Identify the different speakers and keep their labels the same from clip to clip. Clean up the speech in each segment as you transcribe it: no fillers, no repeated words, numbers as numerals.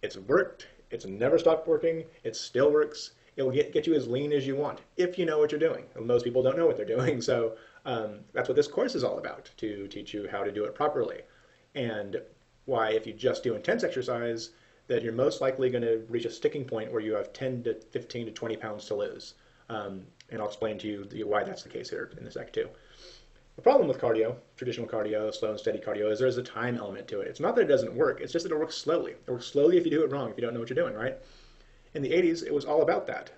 Speaker 1: It's worked. It's never stopped working. It still works. It will get you as lean as you want if you know what you're doing. Most people don't know what they're doing, so that's what this course is all about, to teach you how to do it properly. And why, if you just do intense exercise, that you're most likely going to reach a sticking point where you have 10 to 15 to 20 pounds to lose. And I'll explain to you why that's the case here in a sec too. The problem with cardio, traditional cardio, slow and steady cardio, is there's a time element to it. It's not that it doesn't work, it's just that it works slowly. It works slowly if you do it wrong, if you don't know what you're doing, right? In the 80s, it was all about that.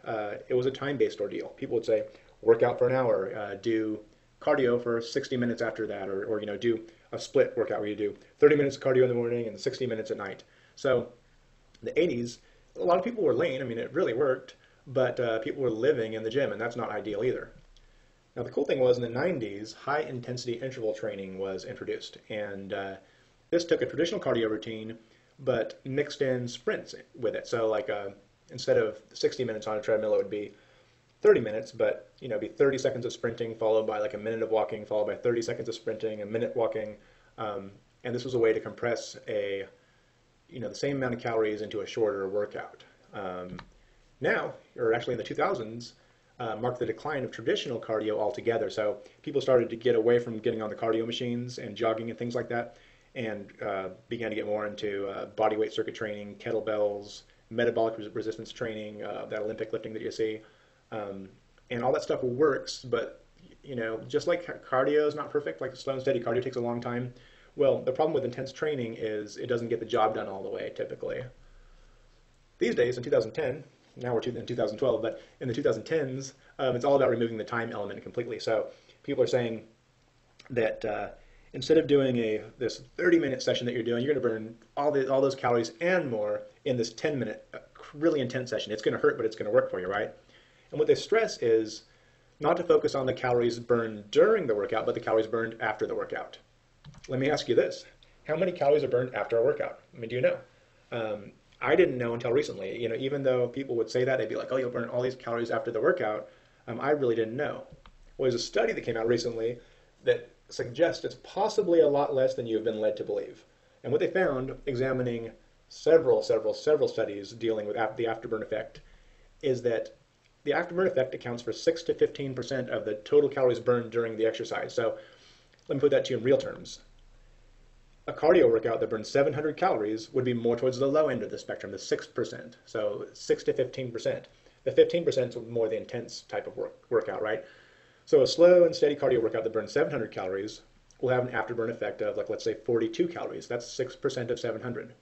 Speaker 1: It was a time-based ordeal. People would say, work out for an hour, do cardio for 60 minutes after that, or do a split workout where you do 30 minutes of cardio in the morning and 60 minutes at night. So the 80s, a lot of people were lean. I mean, it really worked, but people were living in the gym, and that's not ideal either. Now, the cool thing was in the 90s, high-intensity interval training was introduced, and this took a traditional cardio routine, but mixed in sprints with it. So, like, instead of 60 minutes on a treadmill, it would be 30 minutes, but it'd be 30 seconds of sprinting followed by like a minute of walking, followed by 30 seconds of sprinting, a minute walking, and this was a way to compress the same amount of calories into a shorter workout. Now, or actually in the 2000s, marked the decline of traditional cardio altogether. So people started to get away from getting on the cardio machines and jogging and things like that, and began to get more into body weight circuit training, kettlebells, metabolic resistance training, that Olympic lifting that you see. And all that stuff works, but just like cardio is not perfect, like slow and steady cardio takes a long time. Well, the problem with intense training is it doesn't get the job done all the way, typically. These days, in 2010, now we're in 2012, but in the 2010s, it's all about removing the time element completely. So people are saying that instead of doing this 30-minute session that you're doing, you're going to burn all those calories and more in this 10-minute, really intense session. It's going to hurt, but it's going to work for you, right? And what they stress is not to focus on the calories burned during the workout, but the calories burned after the workout. Let me ask you this. How many calories are burned after a workout? I mean, do you know? I didn't know until recently. Even though people would say that, they'd be like, oh, you'll burn all these calories after the workout. I really didn't know. Well, there's a study that came out recently that suggests it's possibly a lot less than you've been led to believe. And what they found, examining several studies dealing with the afterburn effect, is that the afterburn effect accounts for 6 to 15% of the total calories burned during the exercise. So let me put that to you in real terms. A cardio workout that burns 700 calories would be more towards the low end of the spectrum, the 6%. So 6 to 15%. The 15% is more the intense type of workout, right? So a slow and steady cardio workout that burns 700 calories will have an afterburn effect of, like, let's say 42 calories. That's 6% of 700.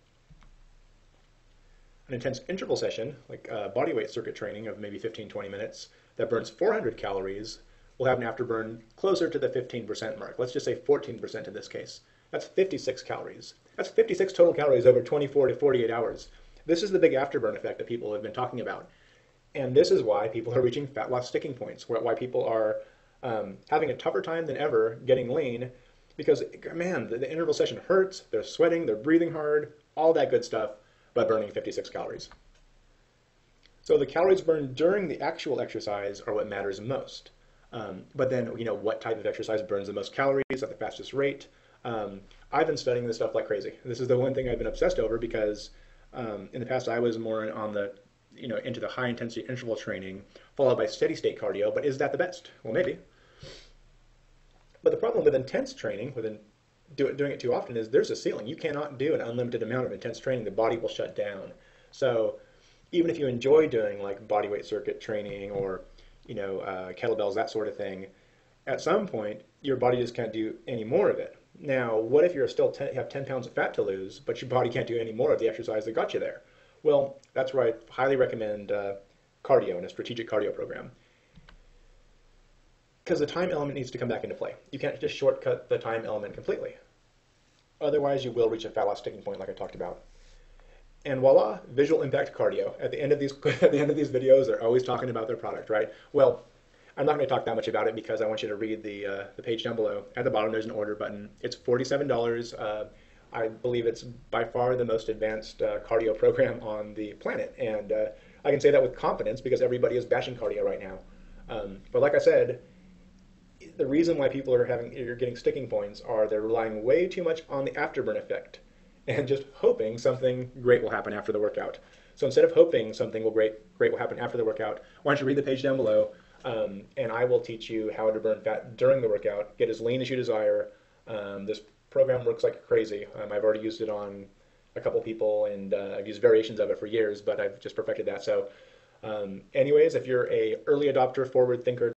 Speaker 1: An intense interval session, like body weight circuit training of maybe 15-20 minutes, that burns 400 calories will have an afterburn closer to the 15% mark. Let's just say 14% in this case. That's 56 calories. That's 56 total calories over 24 to 48 hours. This is the big afterburn effect that people have been talking about. And this is why people are reaching fat loss sticking points, why people are having a tougher time than ever getting lean, because, man, the interval session hurts, they're sweating, they're breathing hard, all that good stuff, but burning 56 calories. So the calories burned during the actual exercise are what matters most. But then, what type of exercise burns the most calories at the fastest rate? I've been studying this stuff like crazy. This is the one thing I've been obsessed over because in the past I was more on the, into the high intensity interval training followed by steady state cardio, but is that the best? Well, maybe. But the problem with intense training, doing it too often, is there's a ceiling. You cannot do an unlimited amount of intense training. The body will shut down. So even if you enjoy doing like body weight circuit training or kettlebells, that sort of thing, at some point your body just can't do any more of it. Now, what if you have 10 pounds of fat to lose, but your body can't do any more of the exercise that got you there? Well, that's where I highly recommend cardio and a strategic cardio program. Because the time element needs to come back into play. You can't just shortcut the time element completely. Otherwise, you will reach a fat loss sticking point like I talked about. And voila, visual impact cardio. At the end of these videos, they're always talking about their product, right? Well, I'm not going to talk that much about it because I want you to read the page down below. At the bottom, there's an order button. It's $47. I believe it's by far the most advanced cardio program on the planet. And I can say that with confidence because everybody is bashing cardio right now. But like I said, the reason why people are getting sticking points are they're relying way too much on the afterburn effect. and just hoping something great will happen after the workout. So instead of hoping something great will happen after the workout, why don't you read the page down below, and I will teach you how to burn fat during the workout, get as lean as you desire. This program works like crazy. I've already used it on a couple people, and I've used variations of it for years, but I've just perfected that. So anyways, if you're a early adopter, forward thinker,